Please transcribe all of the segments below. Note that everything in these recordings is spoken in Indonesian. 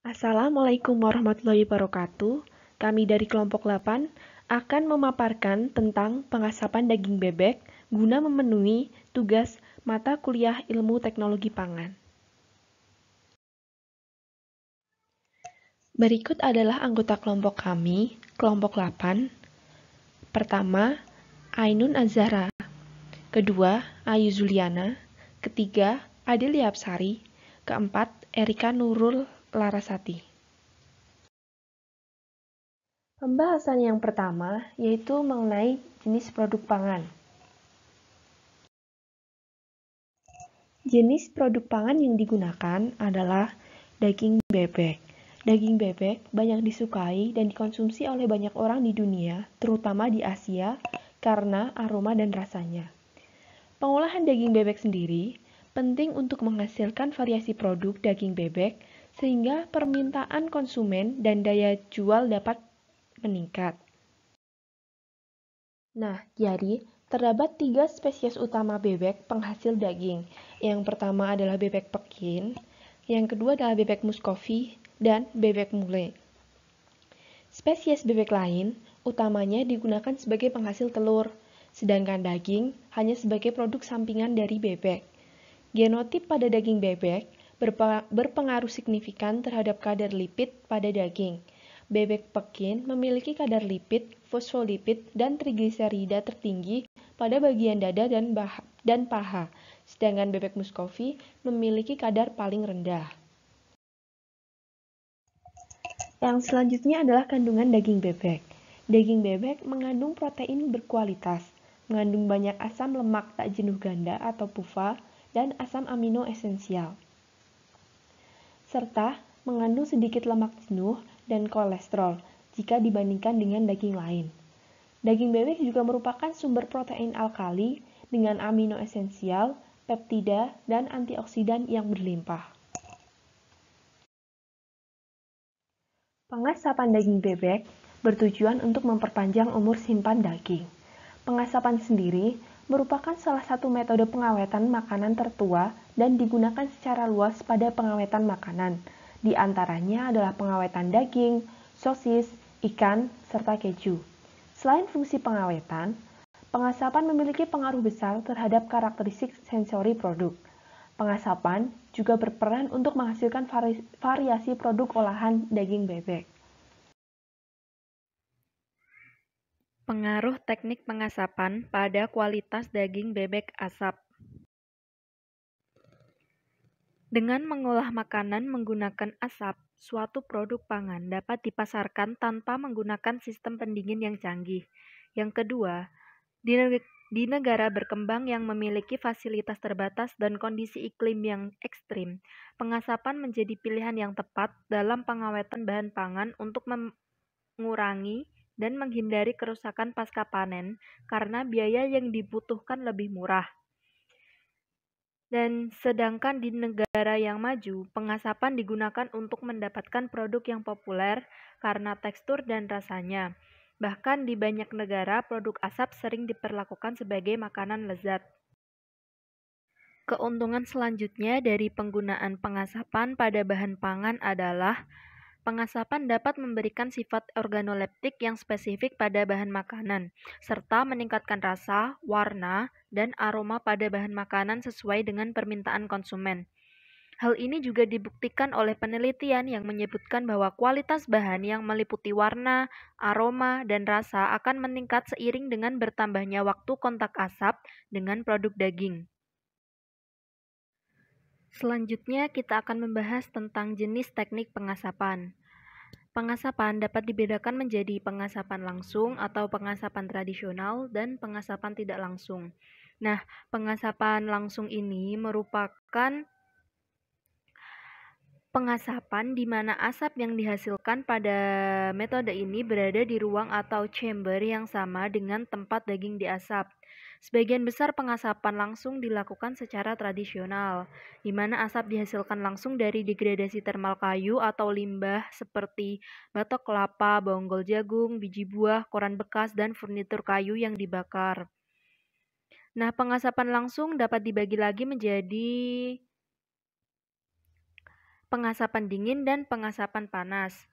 Assalamualaikum warahmatullahi wabarakatuh. Kami dari kelompok 8 akan memaparkan tentang pengasapan daging bebek guna memenuhi tugas mata kuliah Ilmu Teknologi Pangan. Berikut adalah anggota kelompok kami, kelompok 8. Pertama, Ainun Azhara. Kedua, Ayu Zuliana. Ketiga, Adelia Apsari. Keempat, Erika Nurul Larasati. Pembahasan yang pertama yaitu mengenai jenis produk pangan. Jenis produk pangan yang digunakan adalah daging bebek. Daging bebek banyak disukai dan dikonsumsi oleh banyak orang di dunia, terutama di Asia, karena aroma dan rasanya. Pengolahan daging bebek sendiri penting untuk menghasilkan variasi produk daging bebek sehingga permintaan konsumen dan daya jual dapat meningkat. Nah, jadi terdapat 3 spesies utama bebek penghasil daging. Yang pertama adalah bebek Pekin, yang kedua adalah bebek Muscovy, dan bebek Mule. Spesies bebek lain utamanya digunakan sebagai penghasil telur, sedangkan daging hanya sebagai produk sampingan dari bebek. Genotip pada daging bebek berpengaruh signifikan terhadap kadar lipid pada daging. Bebek Pekin memiliki kadar lipid, fosfolipid, dan trigliserida tertinggi pada bagian dada dan paha, sedangkan bebek Muscovy memiliki kadar paling rendah. Yang selanjutnya adalah kandungan daging bebek. Daging bebek mengandung protein berkualitas, mengandung banyak asam lemak tak jenuh ganda atau PUFA, dan asam amino esensial, serta mengandung sedikit lemak jenuh dan kolesterol jika dibandingkan dengan daging lain. Daging bebek juga merupakan sumber protein alkali dengan amino esensial, peptida, dan antioksidan yang berlimpah. Pengasapan daging bebek bertujuan untuk memperpanjang umur simpan daging. Pengasapan sendiri merupakan salah satu metode pengawetan makanan tertua dan digunakan secara luas pada pengawetan makanan. Di antaranya adalah pengawetan daging, sosis, ikan, serta keju. Selain fungsi pengawetan, pengasapan memiliki pengaruh besar terhadap karakteristik sensori produk. Pengasapan juga berperan untuk menghasilkan variasi produk olahan daging bebek. Pengaruh teknik pengasapan pada kualitas daging bebek asap. Dengan mengolah makanan menggunakan asap, suatu produk pangan dapat dipasarkan tanpa menggunakan sistem pendingin yang canggih. Yang kedua, di negara berkembang yang memiliki fasilitas terbatas dan kondisi iklim yang ekstrim, pengasapan menjadi pilihan yang tepat dalam pengawetan bahan pangan untuk mengurangi dan menghindari kerusakan pasca panen karena biaya yang dibutuhkan lebih murah. Dan sedangkan di negara yang maju, pengasapan digunakan untuk mendapatkan produk yang populer karena tekstur dan rasanya. Bahkan di banyak negara, produk asap sering diperlakukan sebagai makanan lezat. Keuntungan selanjutnya dari penggunaan pengasapan pada bahan pangan adalah pengasapan dapat memberikan sifat organoleptik yang spesifik pada bahan makanan, serta meningkatkan rasa, warna, dan aroma pada bahan makanan sesuai dengan permintaan konsumen. Hal ini juga dibuktikan oleh penelitian yang menyebutkan bahwa kualitas bahan yang meliputi warna, aroma, dan rasa akan meningkat seiring dengan bertambahnya waktu kontak asap dengan produk daging. Selanjutnya, kita akan membahas tentang jenis teknik pengasapan. Pengasapan dapat dibedakan menjadi pengasapan langsung atau pengasapan tradisional dan pengasapan tidak langsung. Nah, pengasapan langsung ini merupakan pengasapan di mana asap yang dihasilkan pada metode ini berada di ruang atau chamber yang sama dengan tempat daging diasap. Sebagian besar pengasapan langsung dilakukan secara tradisional, di mana asap dihasilkan langsung dari degradasi termal kayu atau limbah seperti batok kelapa, bonggol jagung, biji buah, koran bekas, dan furnitur kayu yang dibakar. Nah, pengasapan langsung dapat dibagi lagi menjadi pengasapan dingin dan pengasapan panas.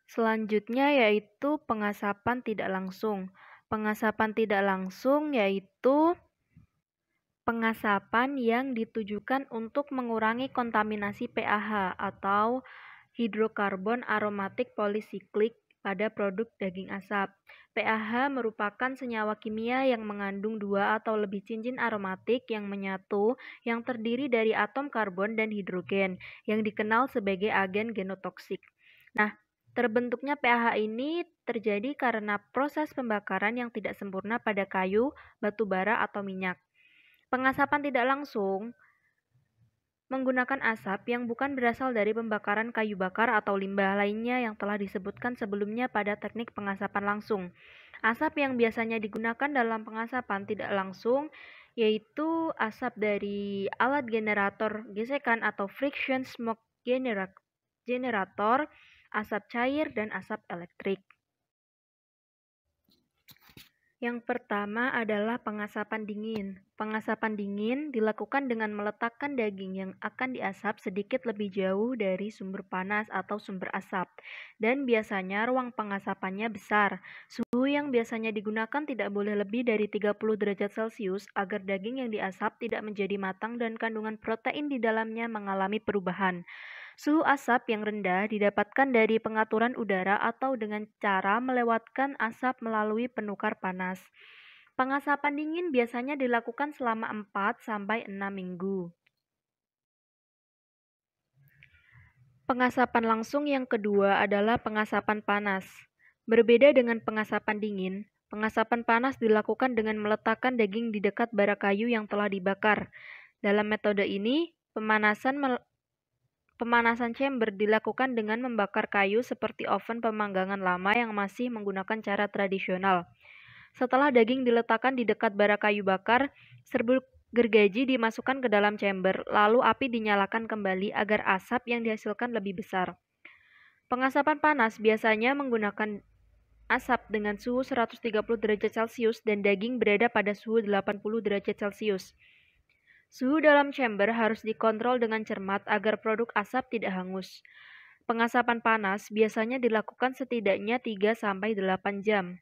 Selanjutnya yaitu pengasapan tidak langsung. Pengasapan tidak langsung yaitu pengasapan yang ditujukan untuk mengurangi kontaminasi pH atau hidrokarbon aromatik polisiklik pada produk daging asap. pH merupakan senyawa kimia yang mengandung 2 atau lebih cincin aromatik yang menyatu yang terdiri dari atom karbon dan hidrogen yang dikenal sebagai agen genotoksik. Nah, terbentuknya pH ini terjadi karena proses pembakaran yang tidak sempurna pada kayu, batu bara, atau minyak. Pengasapan tidak langsung menggunakan asap yang bukan berasal dari pembakaran kayu bakar atau limbah lainnya yang telah disebutkan sebelumnya pada teknik pengasapan langsung. Asap yang biasanya digunakan dalam pengasapan tidak langsung yaitu asap dari alat generator gesekan atau friction smoke generator, asap cair, dan asap elektrik. Yang pertama adalah pengasapan dingin. Pengasapan dingin dilakukan dengan meletakkan daging yang akan diasap sedikit lebih jauh dari sumber panas atau sumber asap. Dan biasanya ruang pengasapannya besar. Suhu yang biasanya digunakan tidak boleh lebih dari 30 derajat Celcius agar daging yang diasap tidak menjadi matang dan kandungan protein di dalamnya mengalami perubahan. Suhu asap yang rendah didapatkan dari pengaturan udara atau dengan cara melewatkan asap melalui penukar panas. Pengasapan dingin biasanya dilakukan selama 4-6 minggu. Pengasapan langsung yang kedua adalah pengasapan panas. Berbeda dengan pengasapan dingin, pengasapan panas dilakukan dengan meletakkan daging di dekat bara kayu yang telah dibakar. Dalam metode ini, Pemanasan chamber dilakukan dengan membakar kayu seperti oven pemanggangan lama yang masih menggunakan cara tradisional. Setelah daging diletakkan di dekat bara kayu bakar, serbuk gergaji dimasukkan ke dalam chamber, lalu api dinyalakan kembali agar asap yang dihasilkan lebih besar. Pengasapan panas biasanya menggunakan asap dengan suhu 130 derajat Celcius dan daging berada pada suhu 80 derajat Celcius. Suhu dalam chamber harus dikontrol dengan cermat agar produk asap tidak hangus. Pengasapan panas biasanya dilakukan setidaknya 3-8 jam.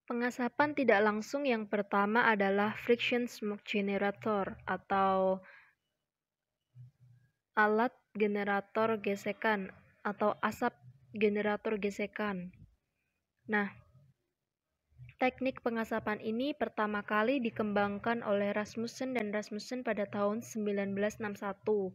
Pengasapan tidak langsung yang pertama adalah friction smoke generator atau alat generator gesekan atau asap generator gesekan. Nah, teknik pengasapan ini pertama kali dikembangkan oleh Rasmussen dan Rasmussen pada tahun 1961.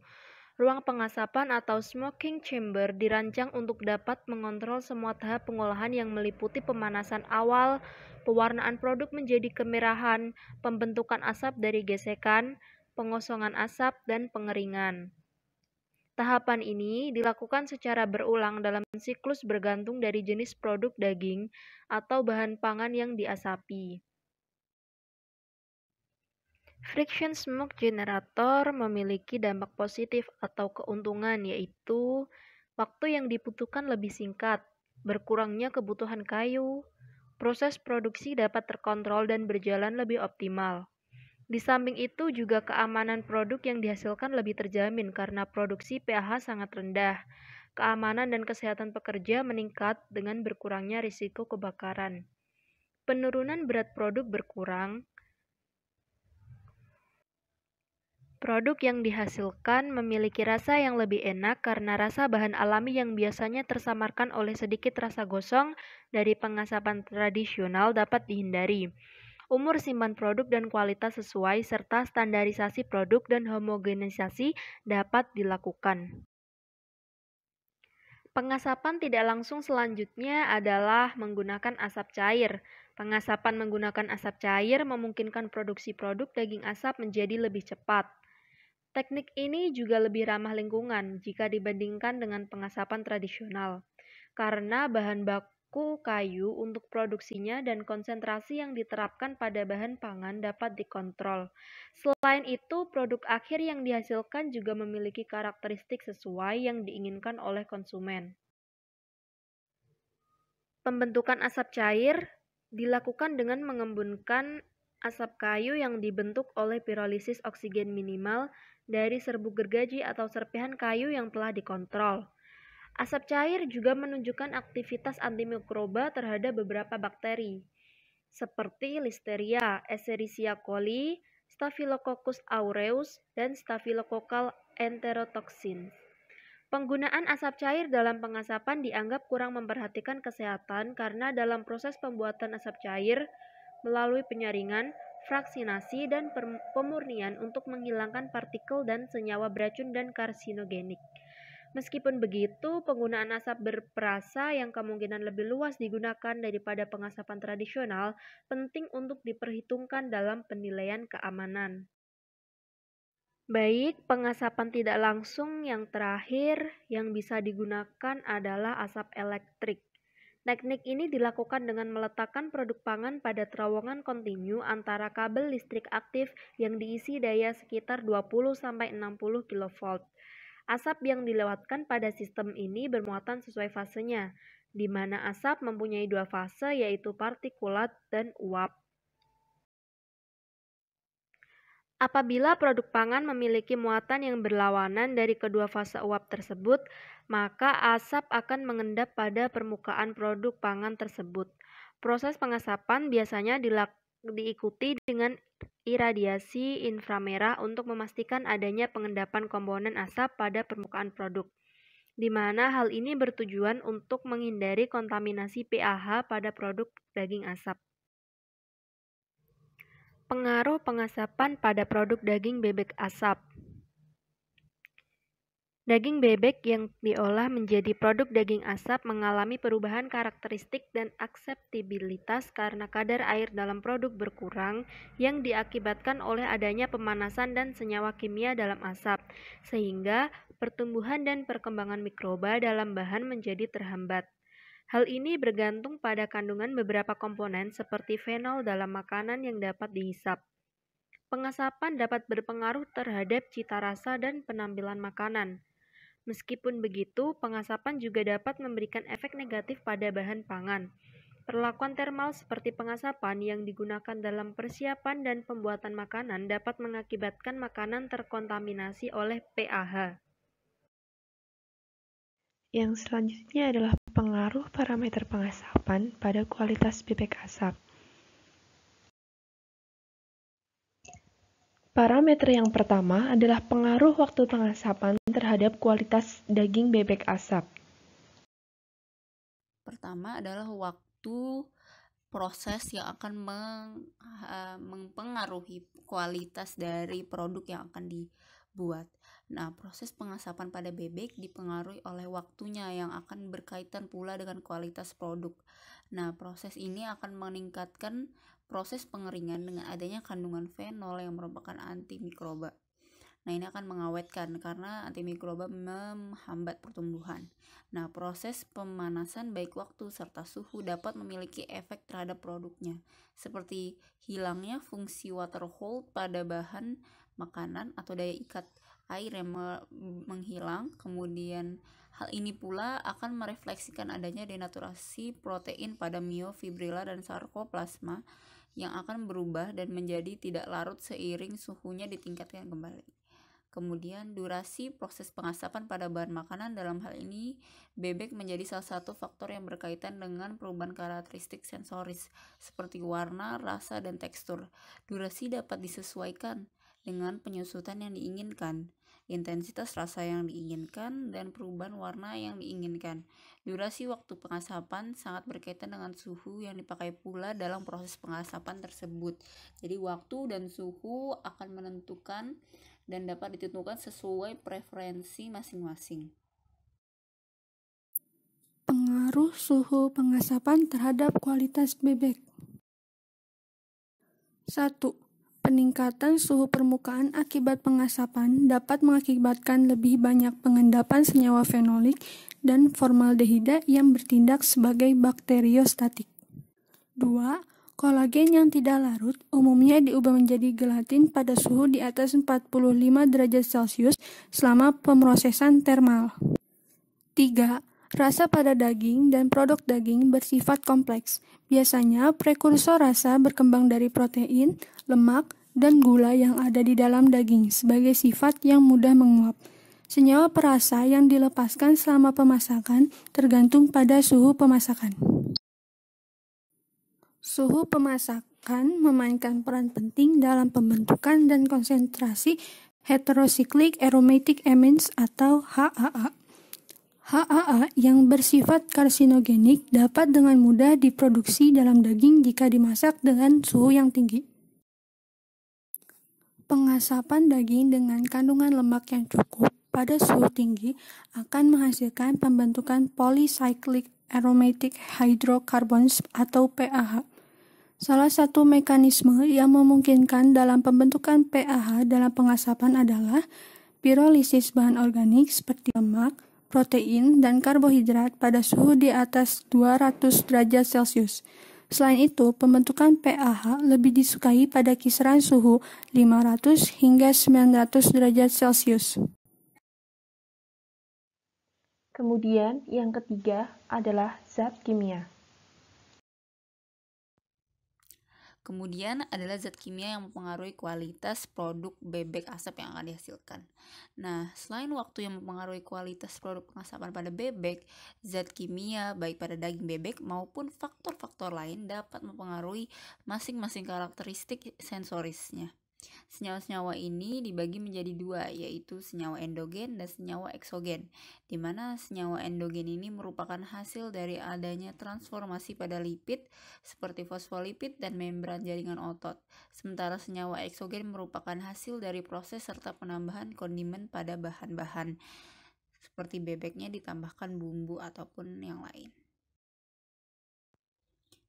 Ruang pengasapan atau smoking chamber dirancang untuk dapat mengontrol semua tahap pengolahan yang meliputi pemanasan awal, pewarnaan produk menjadi kemerahan, pembentukan asap dari gesekan, pengosongan asap, dan pengeringan. Tahapan ini dilakukan secara berulang dalam siklus bergantung dari jenis produk daging atau bahan pangan yang diasapi. Friction smoke generator memiliki dampak positif atau keuntungan yaitu waktu yang dibutuhkan lebih singkat, berkurangnya kebutuhan kayu, proses produksi dapat terkontrol dan berjalan lebih optimal. Di samping itu juga keamanan produk yang dihasilkan lebih terjamin karena produksi pH sangat rendah. Keamanan dan kesehatan pekerja meningkat dengan berkurangnya risiko kebakaran. Penurunan berat produk berkurang. Produk yang dihasilkan memiliki rasa yang lebih enak karena rasa bahan alami yang biasanya tersamarkan oleh sedikit rasa gosong dari pengasapan tradisional dapat dihindari. Umur simpan produk dan kualitas sesuai serta standarisasi produk dan homogenisasi dapat dilakukan. Pengasapan tidak langsung selanjutnya adalah menggunakan asap cair. Pengasapan menggunakan asap cair memungkinkan produksi produk daging asap menjadi lebih cepat. Teknik ini juga lebih ramah lingkungan jika dibandingkan dengan pengasapan tradisional, karena bahan baku kayu untuk produksinya dan konsentrasi yang diterapkan pada bahan pangan dapat dikontrol. Selain itu, produk akhir yang dihasilkan juga memiliki karakteristik sesuai yang diinginkan oleh konsumen. Pembentukan asap cair dilakukan dengan mengembunkan asap kayu yang dibentuk oleh pirolisis oksigen minimal dari serbuk gergaji atau serpihan kayu yang telah dikontrol. Asap cair juga menunjukkan aktivitas antimikroba terhadap beberapa bakteri, seperti Listeria, Escherichia coli, Staphylococcus aureus, dan Staphylococcal enterotoxins. Penggunaan asap cair dalam pengasapan dianggap kurang memperhatikan kesehatan karena dalam proses pembuatan asap cair melalui penyaringan, fraksinasi, dan pemurnian untuk menghilangkan partikel dan senyawa beracun dan karsinogenik. Meskipun begitu, penggunaan asap berperasa yang kemungkinan lebih luas digunakan daripada pengasapan tradisional penting untuk diperhitungkan dalam penilaian keamanan. Baik, pengasapan tidak langsung yang terakhir yang bisa digunakan adalah asap elektrik. Teknik ini dilakukan dengan meletakkan produk pangan pada terowongan kontinu antara kabel listrik aktif yang diisi daya sekitar 20-60 kV. Asap yang dilewatkan pada sistem ini bermuatan sesuai fasenya, di mana asap mempunyai dua fase yaitu partikulat dan uap. Apabila produk pangan memiliki muatan yang berlawanan dari kedua fase uap tersebut, maka asap akan mengendap pada permukaan produk pangan tersebut. Proses pengasapan biasanya diikuti dengan iradiasi inframerah untuk memastikan adanya pengendapan komponen asap pada permukaan produk, di mana hal ini bertujuan untuk menghindari kontaminasi pH pada produk daging asap. Pengaruh pengasapan pada produk daging bebek asap. Daging bebek yang diolah menjadi produk daging asap mengalami perubahan karakteristik dan akseptabilitas karena kadar air dalam produk berkurang yang diakibatkan oleh adanya pemanasan dan senyawa kimia dalam asap, sehingga pertumbuhan dan perkembangan mikroba dalam bahan menjadi terhambat. Hal ini bergantung pada kandungan beberapa komponen seperti fenol dalam makanan yang dapat dihisap. Pengasapan dapat berpengaruh terhadap cita rasa dan penampilan makanan. Meskipun begitu, pengasapan juga dapat memberikan efek negatif pada bahan pangan. Perlakuan termal seperti pengasapan yang digunakan dalam persiapan dan pembuatan makanan dapat mengakibatkan makanan terkontaminasi oleh PAH. Yang selanjutnya adalah pengaruh parameter pengasapan pada kualitas bebek asap. Parameter yang pertama adalah pengaruh waktu pengasapan terhadap kualitas daging bebek asap. Pertama adalah waktu proses yang akan mempengaruhi kualitas dari produk yang akan dibuat. Nah, proses pengasapan pada bebek dipengaruhi oleh waktunya yang akan berkaitan pula dengan kualitas produk. Nah, proses ini akan meningkatkan proses pengeringan dengan adanya kandungan fenol yang merupakan antimikroba. Nah, ini akan mengawetkan karena antimikroba menghambat pertumbuhan. Nah, proses pemanasan baik waktu serta suhu dapat memiliki efek terhadap produknya, seperti hilangnya fungsi water hold pada bahan makanan atau daya ikat air yang menghilang. Kemudian hal ini pula akan merefleksikan adanya denaturasi protein pada myofibrilla dan sarkoplasma yang akan berubah dan menjadi tidak larut seiring suhunya ditingkatkan kembali. Kemudian durasi proses pengasapan pada bahan makanan, dalam hal ini bebek menjadi salah satu faktor yang berkaitan dengan perubahan karakteristik sensoris seperti warna, rasa, dan tekstur. Durasi dapat disesuaikan dengan penyusutan yang diinginkan, intensitas rasa yang diinginkan, dan perubahan warna yang diinginkan. Durasi waktu pengasapan sangat berkaitan dengan suhu yang dipakai pula dalam proses pengasapan tersebut. Jadi waktu dan suhu akan menentukan dan dapat ditentukan sesuai preferensi masing-masing. Pengaruh suhu pengasapan terhadap kualitas bebek. 1. Peningkatan suhu permukaan akibat pengasapan dapat mengakibatkan lebih banyak pengendapan senyawa fenolik dan formaldehida yang bertindak sebagai bakteriostatik. 2. Kolagen yang tidak larut umumnya diubah menjadi gelatin pada suhu di atas 45 derajat Celcius selama pemrosesan termal. 3. Rasa pada daging dan produk daging bersifat kompleks. Biasanya prekursor rasa berkembang dari protein, lemak, dan gula yang ada di dalam daging sebagai sifat yang mudah menguap. Senyawa perasa yang dilepaskan selama pemasakan tergantung pada suhu pemasakan. Suhu pemasakan memainkan peran penting dalam pembentukan dan konsentrasi heterocyclic aromatic amines atau HAA. HAA yang bersifat karsinogenik dapat dengan mudah diproduksi dalam daging jika dimasak dengan suhu yang tinggi. Pengasapan daging dengan kandungan lemak yang cukup pada suhu tinggi akan menghasilkan pembentukan polycyclic aromatic hydrocarbons atau PAH. Salah satu mekanisme yang memungkinkan dalam pembentukan PAH dalam pengasapan adalah pirolisis bahan organik seperti lemak, protein, dan karbohidrat pada suhu di atas 200 derajat Celcius. Selain itu, pembentukan PAH lebih disukai pada kisaran suhu 500 hingga 900 derajat Celcius. Kemudian, yang ketiga adalah zat kimia. Kemudian adalah zat kimia yang mempengaruhi kualitas produk bebek asap yang akan dihasilkan. Nah, selain waktu yang mempengaruhi kualitas produk pengasapan pada bebek, zat kimia baik pada daging bebek maupun faktor-faktor lain dapat mempengaruhi masing-masing karakteristik sensorisnya. Senyawa-senyawa ini dibagi menjadi dua, yaitu senyawa endogen dan senyawa eksogen, di mana senyawa endogen ini merupakan hasil dari adanya transformasi pada lipid seperti fosfolipid dan membran jaringan otot, sementara senyawa eksogen merupakan hasil dari proses serta penambahan kondimen pada bahan-bahan, seperti bebeknya ditambahkan bumbu ataupun yang lain.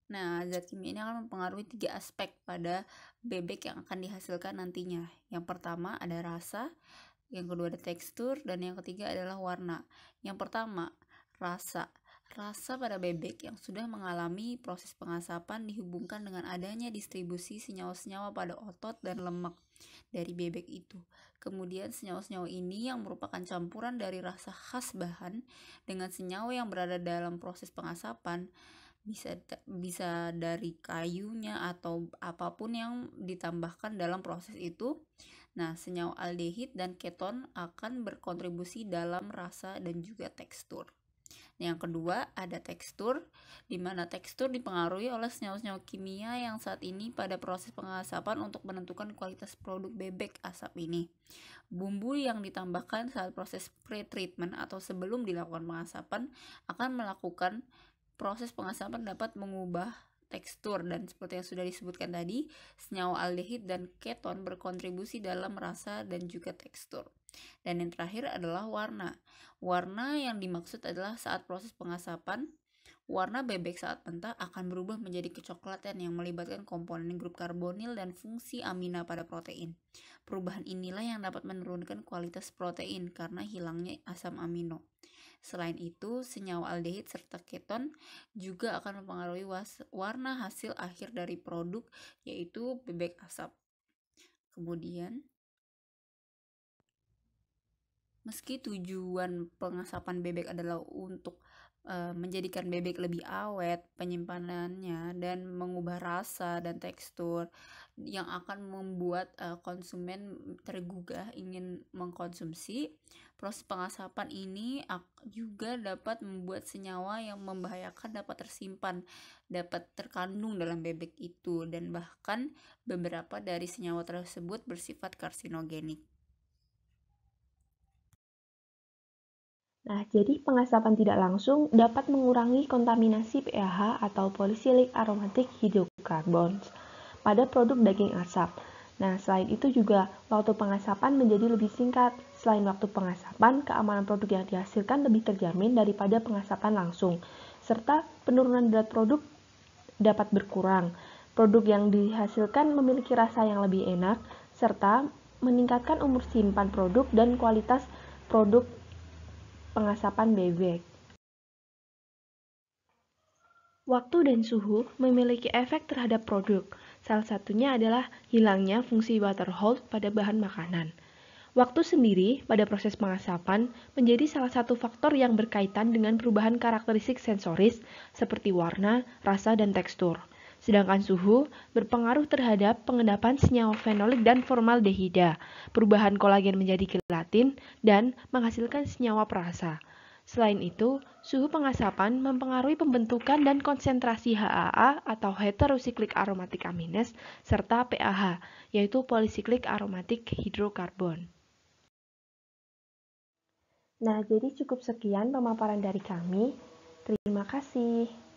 Nah, zat kimia ini akan mempengaruhi 3 aspek pada bebek yang akan dihasilkan nantinya. Yang pertama ada rasa, yang kedua ada tekstur, dan yang ketiga adalah warna. Yang pertama, rasa. Rasa pada bebek yang sudah mengalami proses pengasapan dihubungkan dengan adanya distribusi senyawa-senyawa pada otot dan lemak dari bebek itu. Kemudian senyawa-senyawa ini yang merupakan campuran dari rasa khas bahan dengan senyawa yang berada dalam proses pengasapan, bisa dari kayunya atau apapun yang ditambahkan dalam proses itu. Nah, senyawa aldehid dan keton akan berkontribusi dalam rasa dan juga tekstur. Yang kedua ada tekstur, di mana tekstur dipengaruhi oleh senyawa-senyawa kimia yang saat ini pada proses pengasapan untuk menentukan kualitas produk bebek asap ini. Bumbu yang ditambahkan saat proses pre-treatment atau sebelum dilakukan pengasapan akan melakukan proses pengasapan dapat mengubah tekstur, dan seperti yang sudah disebutkan tadi, senyawa aldehid dan keton berkontribusi dalam rasa dan juga tekstur. Dan yang terakhir adalah warna. Warna yang dimaksud adalah saat proses pengasapan, warna bebek saat mentah akan berubah menjadi kecoklatan yang melibatkan komponen grup karbonil dan fungsi amina pada protein. Perubahan inilah yang dapat menurunkan kualitas protein karena hilangnya asam amino. Selain itu, senyawa aldehid serta keton juga akan mempengaruhi warna hasil akhir dari produk, yaitu bebek asap. Kemudian, meski tujuan pengasapan bebek adalah untuk menjadikan bebek lebih awet, penyimpanannya, dan mengubah rasa dan tekstur yang akan membuat konsumen tergugah ingin mengkonsumsi, proses pengasapan ini juga dapat membuat senyawa yang membahayakan dapat tersimpan, dapat terkandung dalam bebek itu, dan bahkan beberapa dari senyawa tersebut bersifat karsinogenik. Nah, jadi pengasapan tidak langsung dapat mengurangi kontaminasi PAH atau polycyclic aromatic hydrocarbons pada produk daging asap. Nah, selain itu juga waktu pengasapan menjadi lebih singkat. Selain waktu pengasapan, keamanan produk yang dihasilkan lebih terjamin daripada pengasapan langsung, serta penurunan berat produk dapat berkurang. Produk yang dihasilkan memiliki rasa yang lebih enak, serta meningkatkan umur simpan produk dan kualitas produk pengasapan bebek. Waktu dan suhu memiliki efek terhadap produk. Salah satunya adalah hilangnya fungsi water hold pada bahan makanan. Waktu sendiri pada proses pengasapan menjadi salah satu faktor yang berkaitan dengan perubahan karakteristik sensoris seperti warna, rasa, dan tekstur. Sedangkan suhu berpengaruh terhadap pengendapan senyawa fenolik dan formaldehida, perubahan kolagen menjadi gelatin, dan menghasilkan senyawa perasa. Selain itu, suhu pengasapan mempengaruhi pembentukan dan konsentrasi HAA atau heterosiklik aromatik amines serta PAH, yaitu polisiklik aromatik hidrokarbon. Nah, jadi cukup sekian pemaparan dari kami. Terima kasih.